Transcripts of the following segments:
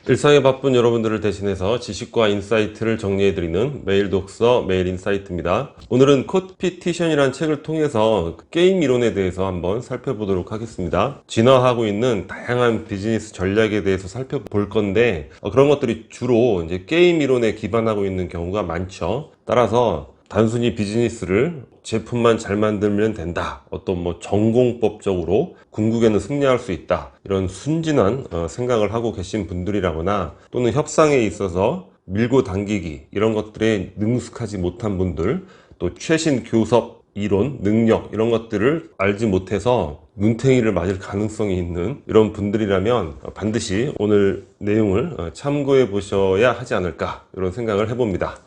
일상에 바쁜 여러분들을 대신해서 지식과 인사이트를 정리해드리는 매일 독서 매일 인사이트입니다. 오늘은 컴피티션이라는 책을 통해서 게임 이론에 대해서 한번 살펴보도록 하겠습니다. 진화하고 있는 다양한 비즈니스 전략에 대해서 살펴볼 건데 그런 것들이 주로 이제 게임 이론에 기반하고 있는 경우가 많죠. 따라서 단순히 비즈니스를 제품만 잘 만들면 된다. 어떤 전공법적으로 궁극에는 승리할 수 있다. 이런 순진한 생각을 하고 계신 분들이라거나 또는 협상에 있어서 밀고 당기기 이런 것들에 능숙하지 못한 분들, 또 최신 교섭 이론, 능력 이런 것들을 알지 못해서 눈탱이를 맞을 가능성이 있는 이런 분들이라면 반드시 오늘 내용을 참고해 보셔야 하지 않을까 이런 생각을 해봅니다.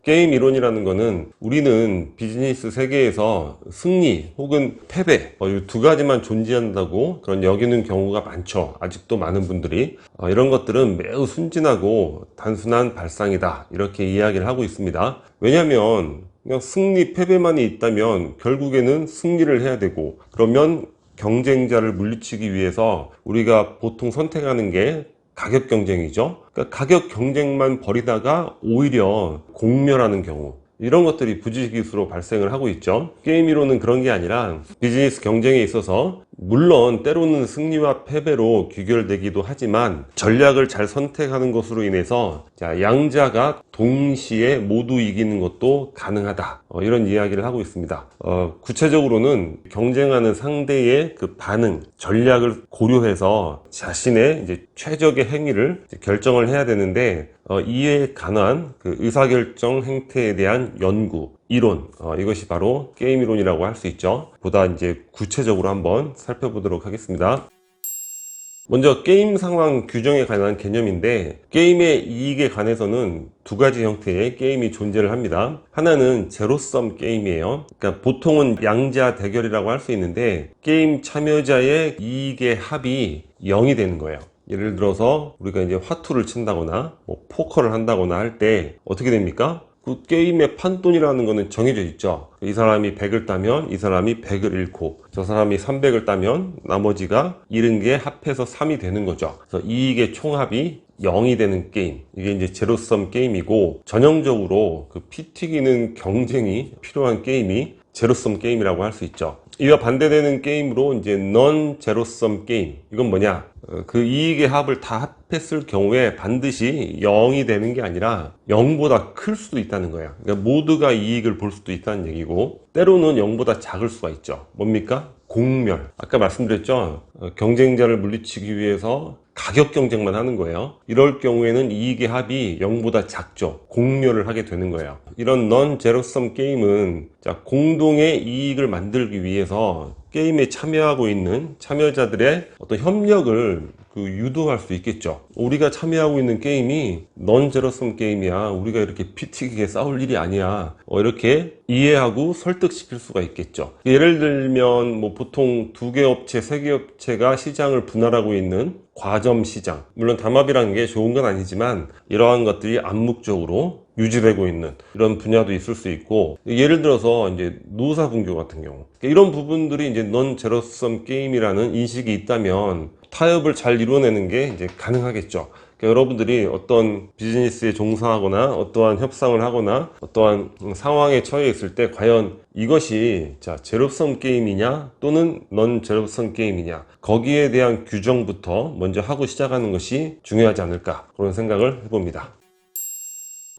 게임 이론이라는 거는 우리는 비즈니스 세계에서 승리 혹은 패배 이 두 가지만 존재한다고 그런 여기는 경우가 많죠. 아직도 많은 분들이 이런 것들은 매우 순진하고 단순한 발상이다 이렇게 이야기를 하고 있습니다. 왜냐하면 그냥 승리 패배만이 있다면 결국에는 승리를 해야 되고, 그러면 경쟁자를 물리치기 위해서 우리가 보통 선택하는 게 가격 경쟁이죠. 그러니까 가격 경쟁만 벌이다가 오히려 공멸하는 경우, 이런 것들이 부지기수로 발생을 하고 있죠. 게임 이론은 그런 게 아니라 비즈니스 경쟁에 있어서 물론 때로는 승리와 패배로 귀결되기도 하지만 전략을 잘 선택하는 것으로 인해서 양자가 동시에 모두 이기는 것도 가능하다, 이런 이야기를 하고 있습니다. 구체적으로는 경쟁하는 상대의 그 반응, 전략을 고려해서 자신의 이제 최적의 행위를 결정을 해야 되는데, 이에 관한 그 의사결정 행태에 대한 연구, 이론, 이것이 바로 게임 이론이라고 할 수 있죠. 보다 이제 구체적으로 한번 살펴보도록 하겠습니다. 먼저 게임 상황 규정에 관한 개념인데, 게임의 이익에 관해서는 두 가지 형태의 게임이 존재를 합니다. 하나는 제로섬 게임이에요. 그러니까 보통은 양자 대결이라고 할 수 있는데, 게임 참여자의 이익의 합이 0이 되는 거예요. 예를 들어서 우리가 이제 화투를 친다거나 포커를 한다거나 할 때 어떻게 됩니까? 그 게임의 판돈이라는 거는 정해져 있죠. 이 사람이 100을 따면 이 사람이 100을 잃고, 저 사람이 300을 따면 나머지가 잃은 게 합해서 3이 되는 거죠. 그래서 이익의 총합이 0이 되는 게임, 이게 이제 제로섬 게임이고, 전형적으로 그 피 튀기는 경쟁이 필요한 게임이 제로섬 게임이라고 할 수 있죠. 이와 반대되는 게임으로 이제 넌 제로섬 게임, 이건 뭐냐? 그 이익의 합을 다 합했을 경우에 반드시 0이 되는 게 아니라 0보다 클 수도 있다는 거예요. 그러니까 모두가 이익을 볼 수도 있다는 얘기고, 때로는 0보다 작을 수가 있죠. 뭡니까? 공멸. 아까 말씀드렸죠. 경쟁자를 물리치기 위해서 가격 경쟁만 하는 거예요. 이럴 경우에는 이익의 합이 0보다 작죠. 공멸을 하게 되는 거예요. 이런 넌 제로섬 게임은 공동의 이익을 만들기 위해서 게임에 참여하고 있는 참여자들의 어떤 협력을 유도할 수 있겠죠. 우리가 참여하고 있는 게임이 넌 제로섬 게임이야, 우리가 이렇게 피 튀기게 싸울 일이 아니야, 이렇게 이해하고 설득시킬 수가 있겠죠. 예를 들면 보통 2개 업체, 3개 업체가 시장을 분할하고 있는 과점 시장, 물론 담합이라는 게 좋은 건 아니지만 이러한 것들이 암묵적으로 유지되고 있는 이런 분야도 있을 수 있고, 예를 들어서 이제 노사 분교 같은 경우, 이런 부분들이 이제 넌 제로섬 게임이라는 인식이 있다면 타협을 잘 이루어내는 게 이제 가능하겠죠. 그러니까 여러분들이 어떤 비즈니스에 종사하거나 어떠한 협상을 하거나 어떠한 상황에 처해 있을 때 과연 이것이 제로섬 게임이냐 또는 넌 제로섬 게임이냐, 거기에 대한 규정부터 먼저 하고 시작하는 것이 중요하지 않을까, 그런 생각을 해봅니다.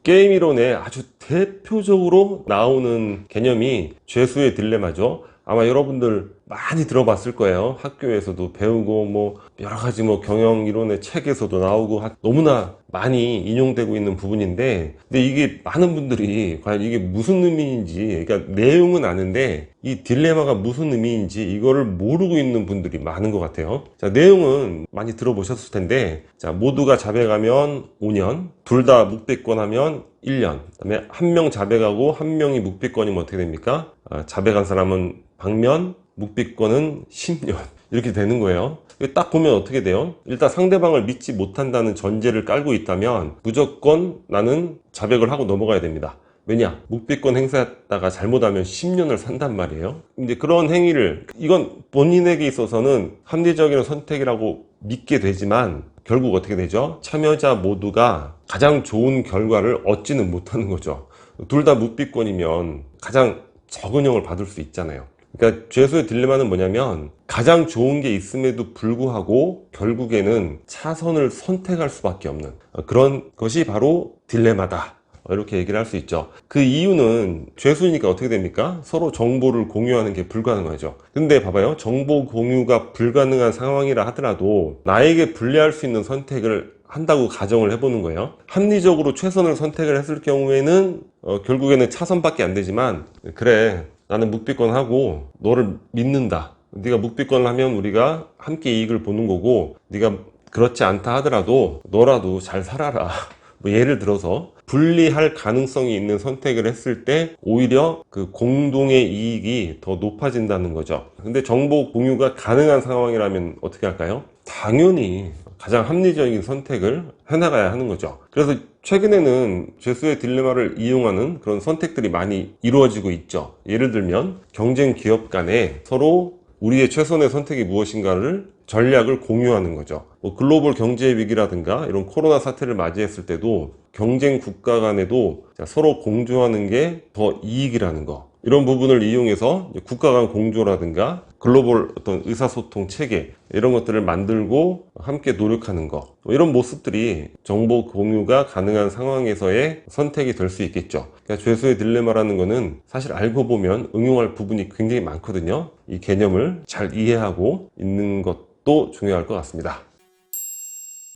게임 이론에 아주 대표적으로 나오는 개념이 죄수의 딜레마죠. 아마 여러분들 많이 들어봤을 거예요. 학교에서도 배우고 여러 가지 경영 이론의 책에서도 나오고 너무나 많이 인용되고 있는 부분인데, 근데 이게 많은 분들이 과연 이게 무슨 의미인지, 그러니까 내용은 아는데 이 딜레마가 무슨 의미인지 이거를 모르고 있는 분들이 많은 것 같아요. 내용은 많이 들어보셨을 텐데, 모두가 자백하면 5년, 둘 다 묵비권하면 1년, 그다음에 한 명 자백하고 한 명이 묵비권이면 어떻게 됩니까? 자백한 사람은 방면, 묵비권은 10년, 이렇게 되는 거예요. 딱 보면 어떻게 돼요? 일단 상대방을 믿지 못한다는 전제를 깔고 있다면 무조건 나는 자백을 하고 넘어가야 됩니다. 왜냐? 묵비권 행사했다가 잘못하면 10년을 산단 말이에요. 이제 그런 행위를, 이건 본인에게 있어서는 합리적인 선택이라고 믿게 되지만 결국 어떻게 되죠? 참여자 모두가 가장 좋은 결과를 얻지는 못하는 거죠. 둘 다 묵비권이면 가장 적은 형을 받을 수 있잖아요. 그러니까 죄수의 딜레마는 뭐냐면 가장 좋은 게 있음에도 불구하고 결국에는 차선을 선택할 수밖에 없는 그런 것이 바로 딜레마다, 이렇게 얘기를 할 수 있죠. 그 이유는 죄수니까 어떻게 됩니까? 서로 정보를 공유하는 게 불가능하죠. 근데 봐봐요, 정보 공유가 불가능한 상황이라 하더라도 나에게 불리할 수 있는 선택을 한다고 가정을 해보는 거예요. 합리적으로 최선을 선택을 했을 경우에는 결국에는 차선밖에 안 되지만, 그래 나는 묵비권 하고 너를 믿는다, 네가 묵비권을 하면 우리가 함께 이익을 보는 거고, 네가 그렇지 않다 하더라도 너라도 잘 살아라. 뭐 예를 들어서 분리할 가능성이 있는 선택을 했을 때 오히려 그 공동의 이익이 더 높아진다는 거죠. 근데 정보 공유가 가능한 상황이라면 어떻게 할까요? 당연히 가장 합리적인 선택을 해나가야 하는 거죠. 그래서 최근에는 죄수의 딜레마를 이용하는 그런 선택들이 많이 이루어지고 있죠. 예를 들면 경쟁 기업 간에 서로 우리의 최선의 선택이 무엇인가를 전략을 공유하는 거죠. 뭐 글로벌 경제 위기라든가 이런 코로나 사태를 맞이했을 때도 경쟁 국가 간에도 서로 공조하는 게 더 이익이라는 거, 이런 부분을 이용해서 국가 간 공조라든가 글로벌 어떤 의사소통 체계, 이런 것들을 만들고 함께 노력하는 거, 이런 모습들이 정보 공유가 가능한 상황에서의 선택이 될 수 있겠죠. 그러니까 죄수의 딜레마라는 거는 사실 알고 보면 응용할 부분이 굉장히 많거든요. 이 개념을 잘 이해하고 있는 것도 중요할 것 같습니다.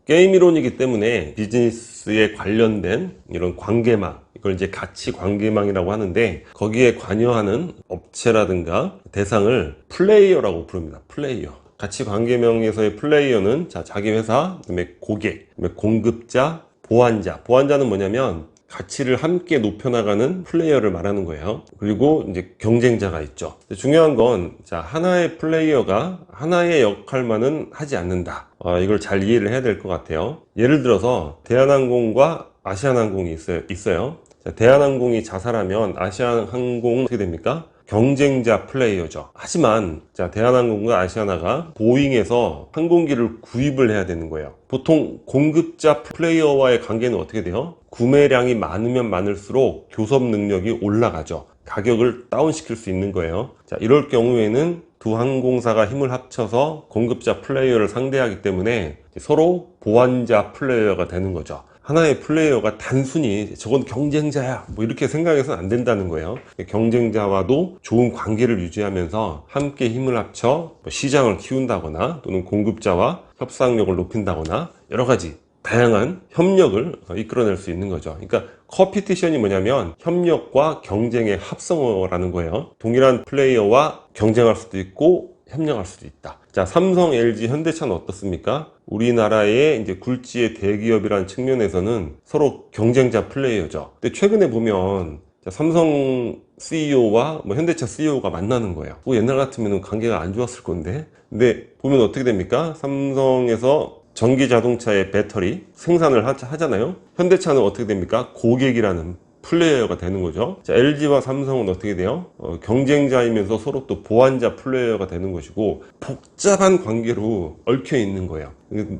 게임 이론이기 때문에 비즈니스에 관련된 이런 관계망, 이걸 이제 가치 관계망이라고 하는데, 거기에 관여하는 업체라든가 대상을 플레이어라고 부릅니다. 플레이어. 가치 관계망에서의 플레이어는 자기 회사, 그다음에 고객, 그다음에 공급자, 보완자. 보완자는 뭐냐면 가치를 함께 높여나가는 플레이어를 말하는 거예요. 그리고 이제 경쟁자가 있죠. 중요한 건 하나의 플레이어가 하나의 역할만은 하지 않는다. 이걸 잘 이해를 해야 될 것 같아요. 예를 들어서 대한항공과 아시아나항공이 있어요. 대한항공이 자살하면 아시아나항공은 어떻게 됩니까? 경쟁자 플레이어죠. 하지만 대한항공과 아시아나가 보잉에서 항공기를 구입을 해야 되는 거예요. 보통 공급자 플레이어와의 관계는 어떻게 돼요? 구매량이 많으면 많을수록 교섭 능력이 올라가죠. 가격을 다운시킬 수 있는 거예요. 이럴 경우에는 두 항공사가 힘을 합쳐서 공급자 플레이어를 상대하기 때문에 서로 보완자 플레이어가 되는 거죠. 하나의 플레이어가 단순히 저건 경쟁자야 뭐 이렇게 생각해서는 안 된다는 거예요. 경쟁자와도 좋은 관계를 유지하면서 함께 힘을 합쳐 시장을 키운다거나 또는 공급자와 협상력을 높인다거나 여러 가지 다양한 협력을 이끌어낼 수 있는 거죠. 그러니까 커피티션이 뭐냐면 협력과 경쟁의 합성어라는 거예요. 동일한 플레이어와 경쟁할 수도 있고 협력할 수도 있다. 삼성, LG, 현대차는 어떻습니까? 우리나라의 이제 굴지의 대기업이라는 측면에서는 서로 경쟁자 플레이어죠. 근데 최근에 보면 삼성 CEO와 현대차 CEO가 만나는 거예요. 옛날 같으면 관계가 안 좋았을 건데. 근데 보면 어떻게 됩니까? 삼성에서 전기 자동차의 배터리 생산을 하잖아요. 현대차는 어떻게 됩니까? 고객이라는 플레이어가 되는 거죠. LG와 삼성은 어떻게 돼요? 경쟁자이면서 서로 또 보완자 플레이어가 되는 것이고, 복잡한 관계로 얽혀 있는 거예요.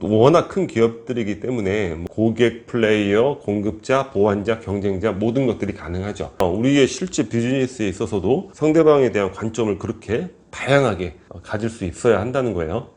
워낙 큰 기업들이기 때문에 고객 플레이어, 공급자, 보완자, 경쟁자 모든 것들이 가능하죠. 우리의 실제 비즈니스에 있어서도 상대방에 대한 관점을 그렇게 다양하게 가질 수 있어야 한다는 거예요.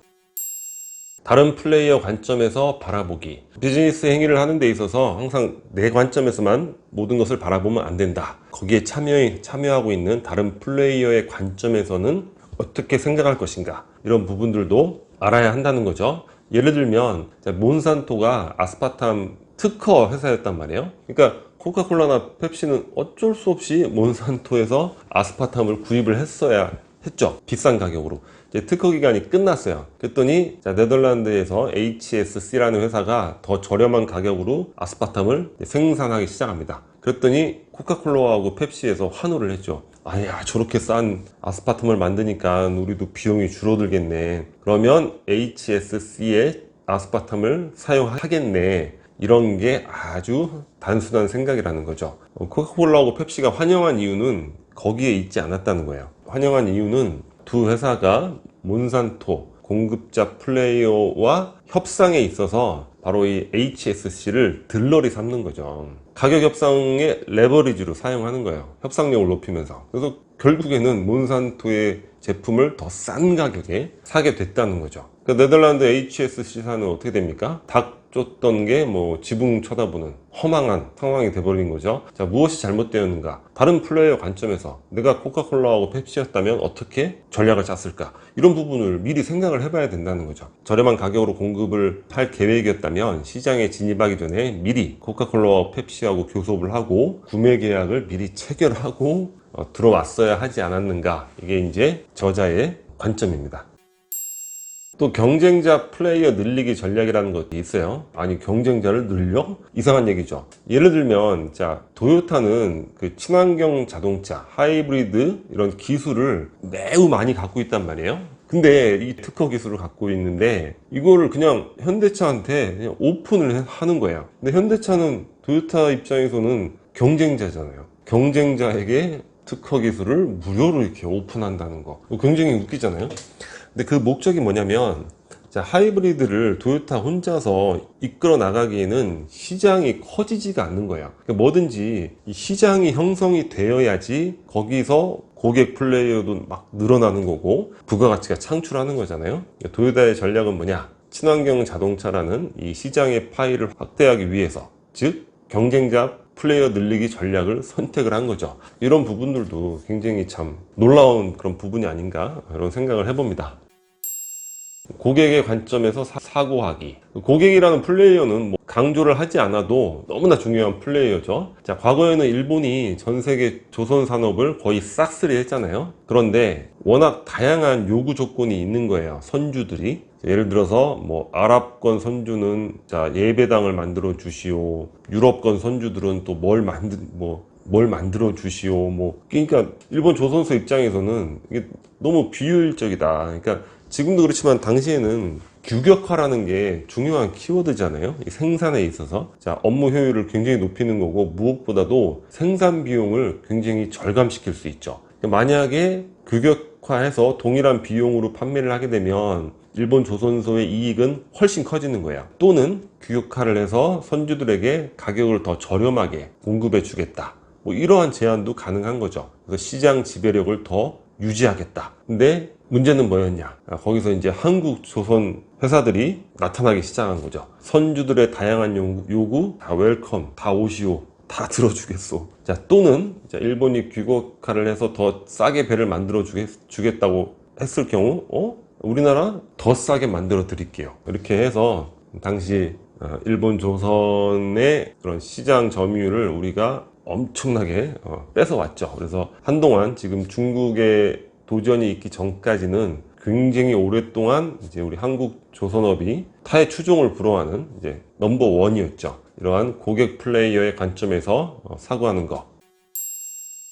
다른 플레이어 관점에서 바라보기. 비즈니스 행위를 하는 데 있어서 항상 내 관점에서만 모든 것을 바라보면 안 된다. 거기에 참여하고 있는 다른 플레이어의 관점에서는 어떻게 생각할 것인가, 이런 부분들도 알아야 한다는 거죠. 예를 들면 몬산토가 아스파탐 특허 회사였단 말이에요. 그러니까 코카콜라나 펩시는 어쩔 수 없이 몬산토에서 아스파탐을 구입을 했죠. 비싼 가격으로. 이제 특허 기간이 끝났어요. 그랬더니 네덜란드에서 HSC라는 회사가 더 저렴한 가격으로 아스파탐을 생산하기 시작합니다. 그랬더니 코카콜라하고 펩시에서 환호를 했죠. 아야, 저렇게 싼 아스파탐을 만드니까 우리도 비용이 줄어들겠네. 그러면 HSC의 아스파탐을 사용하겠네. 이런 게 아주 단순한 생각이라는 거죠. 코카콜라하고 펩시가 환영한 이유는 거기에 있지 않았다는 거예요. 환영한 이유는 두 회사가 몬산토 공급자 플레이어와 협상에 있어서 바로 이 HSC를 들러리 삼는 거죠. 가격 협상의 레버리지로 사용하는 거예요. 협상력을 높이면서. 그래서 결국에는 몬산토의 제품을 더 싼 가격에 사게 됐다는 거죠. 그 네덜란드 HSC사는 어떻게 됩니까? 닭 쫓던 게 뭐 지붕 쳐다보는 허망한 상황이 돼버린 거죠. 자, 무엇이 잘못되었는가? 다른 플레이어 관점에서 내가 코카콜라하고 펩시였다면 어떻게 전략을 짰을까? 이런 부분을 미리 생각을 해봐야 된다는 거죠. 저렴한 가격으로 공급을 할 계획이었다면 시장에 진입하기 전에 미리 코카콜라와 펩시하고 교섭을 하고 구매 계약을 미리 체결하고 들어왔어야 하지 않았는가? 이게 이제 저자의 관점입니다. 또 경쟁자 플레이어 늘리기 전략이라는 것도 있어요. 아니, 경쟁자를 늘려? 이상한 얘기죠. 예를 들면, 자, 도요타는 그 친환경 자동차, 하이브리드 이런 기술을 매우 많이 갖고 있단 말이에요. 근데 이 특허 기술을 갖고 있는데 이거를 그냥 현대차한테 그냥 오픈을 하는 거예요. 근데 현대차는 도요타 입장에서는 경쟁자잖아요. 경쟁자에게 특허 기술을 무료로 이렇게 오픈한다는 거 굉장히 웃기잖아요. 근데 그 목적이 뭐냐면, 자, 하이브리드를 도요타 혼자서 이끌어 나가기에는 시장이 커지지가 않는 거예요. 그러니까 뭐든지 이 시장이 형성이 되어야지 거기서 고객 플레이어도 막 늘어나는 거고 부가가치가 창출하는 거잖아요. 그러니까 도요타의 전략은 뭐냐? 친환경 자동차라는 이 시장의 파이를 확대하기 위해서, 즉 경쟁자 플레이어 늘리기 전략을 선택을 한 거죠. 이런 부분들도 굉장히 참 놀라운 그런 부분이 아닌가 이런 생각을 해봅니다. 고객의 관점에서 사고하기. 고객이라는 플레이어는 뭐 강조를 하지 않아도 너무나 중요한 플레이어죠. 자, 과거에는 일본이 전 세계 조선 산업을 거의 싹쓸이 했잖아요. 그런데 워낙 다양한 요구 조건이 있는 거예요. 선주들이. 예를 들어서 뭐 아랍권 선주는 자, 예배당을 만들어 주시오. 유럽권 선주들은 또 뭘 만들어 주시오. 뭐 그러니까 일본 조선소 입장에서는 이게 너무 비효율적이다. 그러니까 지금도 그렇지만 당시에는 규격화라는 게 중요한 키워드잖아요. 이 생산에 있어서. 자, 업무 효율을 굉장히 높이는 거고 무엇보다도 생산 비용을 굉장히 절감시킬 수 있죠. 만약에 규격화해서 동일한 비용으로 판매를 하게 되면 일본 조선소의 이익은 훨씬 커지는 거예요. 또는 규격화를 해서 선주들에게 가격을 더 저렴하게 공급해 주겠다. 뭐 이러한 제안도 가능한 거죠. 그래서 시장 지배력을 더 유지하겠다. 근데 문제는 뭐였냐? 거기서 이제 한국 조선 회사들이 나타나기 시작한 거죠. 선주들의 다양한 요구, 다 웰컴, 다 오시오, 다 들어주겠소. 자, 또는 일본이 규격화를 해서 더 싸게 배를 만들어 주겠다고 했을 경우, 우리나라 더 싸게 만들어 드릴게요. 이렇게 해서 당시 일본 조선의 그런 시장 점유율을 우리가 엄청나게 뺏어왔죠. 그래서 한동안 지금 중국의 도전이 있기 전까지는 굉장히 오랫동안 이제 우리 한국 조선업이 타의 추종을 불허하는 이제 넘버 원이었죠. 이러한 고객 플레이어의 관점에서 사고하는 거.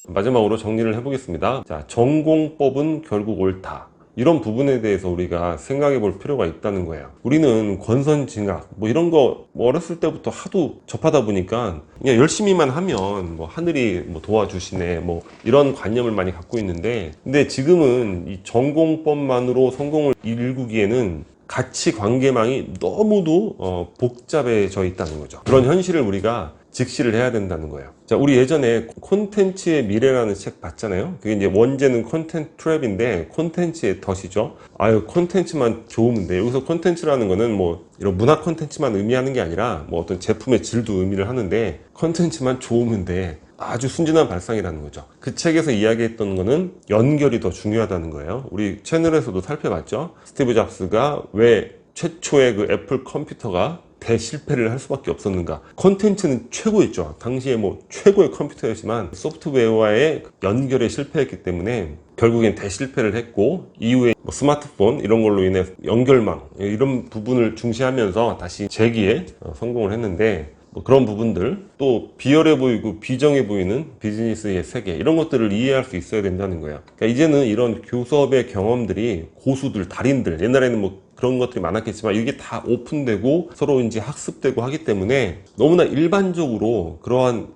마지막으로 정리를 해보겠습니다. 자, 전공법은 결국 옳다. 이런 부분에 대해서 우리가 생각해 볼 필요가 있다는 거예요. 우리는 권선징악 뭐 이런 거 어렸을 때부터 하도 접하다 보니까 그냥 열심히만 하면 뭐 하늘이 뭐 도와주시네 뭐 이런 관념을 많이 갖고 있는데, 근데 지금은 이 전공법만으로 성공을 이루기에는 가치 관계망이 너무도 복잡해져 있다는 거죠. 그런 현실을 우리가 직시를 해야 된다는 거예요. 자, 우리 예전에 콘텐츠의 미래라는 책 봤잖아요. 그게 이제 원제는 콘텐츠 트랩인데 콘텐츠의 덫이죠. 아유, 콘텐츠만 좋으면 돼. 여기서 콘텐츠라는 거는 뭐 이런 문화 콘텐츠만 의미하는 게 아니라 뭐 어떤 제품의 질도 의미를 하는데 콘텐츠만 좋으면 돼. 아주 순진한 발상이라는 거죠. 그 책에서 이야기했던 거는 연결이 더 중요하다는 거예요. 우리 채널에서도 살펴봤죠. 스티브 잡스가 왜 최초의 그 애플 컴퓨터가 대실패를 할 수밖에 없었는가. 콘텐츠는 최고였죠. 당시에 뭐 최고의 컴퓨터였지만 소프트웨어와의 연결에 실패했기 때문에 결국엔 대실패를 했고, 이후에 뭐 스마트폰 이런 걸로 인해 연결망 이런 부분을 중시하면서 다시 재기에 성공을 했는데, 뭐 그런 부분들, 또 비열해 보이고 비정해 보이는 비즈니스의 세계, 이런 것들을 이해할 수 있어야 된다는 거예요. 그러니까 이제는 이런 교섭의 경험들이 고수들, 달인들, 옛날에는 뭐 그런 것들이 많았겠지만 이게 다 오픈되고 서로 이제 학습되고 하기 때문에 너무나 일반적으로 그러한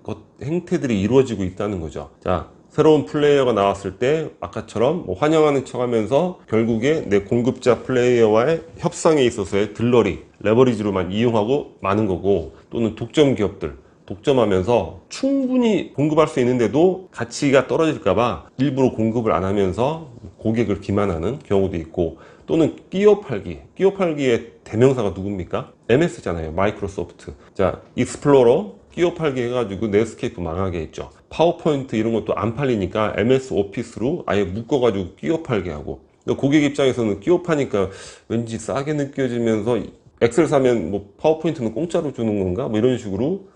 행태들이 이루어지고 있다는 거죠. 자, 새로운 플레이어가 나왔을 때 아까처럼 뭐 환영하는 척 하면서 결국에 내 공급자 플레이어와의 협상에 있어서의 들러리, 레버리지로만 이용하고 마는 거고, 또는 독점 기업들, 독점하면서 충분히 공급할 수 있는데도 가치가 떨어질까봐 일부러 공급을 안 하면서 고객을 기만하는 경우도 있고, 또는 끼어 팔기의 대명사가 누굽니까? MS잖아요. 마이크로소프트. 자, 익스플로러 끼어 팔기 해가지고 넷스케이프 망하게 했죠. 파워포인트 이런 것도 안 팔리니까 MS 오피스로 아예 묶어가지고 끼어 팔게 하고, 고객 입장에서는 끼어 파니까 왠지 싸게 느껴지면서 엑셀 사면 뭐 파워포인트는 공짜로 주는 건가? 뭐 이런 식으로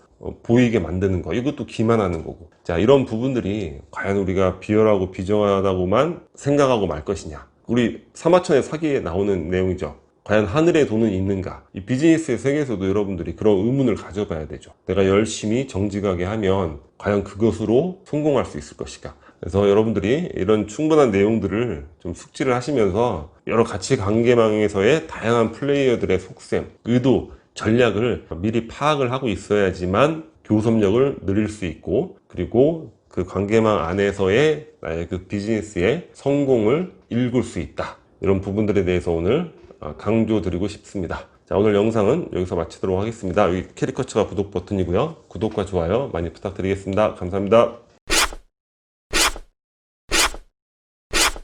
보이게 만드는 거, 이것도 기만하는 거고. 자, 이런 부분들이 과연 우리가 비열하고 비정하다고만 생각하고 말 것이냐. 우리 사마천의 사기에 나오는 내용이죠. 과연 하늘에 돈은 있는가? 이 비즈니스의 세계에서도 여러분들이 그런 의문을 가져봐야 되죠. 내가 열심히 정직하게 하면 과연 그것으로 성공할 수 있을 것인가? 그래서 여러분들이 이런 충분한 내용들을 좀 숙지를 하시면서 여러 가치관계망에서의 다양한 플레이어들의 속셈, 의도, 전략을 미리 파악을 하고 있어야지만 교섭력을 늘릴 수 있고, 그리고 그 관계망 안에서의 나의 그 비즈니스의 성공을 읽을 수 있다. 이런 부분들에 대해서 오늘 강조드리고 싶습니다. 자, 오늘 영상은 여기서 마치도록 하겠습니다. 여기 캐리커처가 구독 버튼이고요. 구독과 좋아요 많이 부탁드리겠습니다. 감사합니다.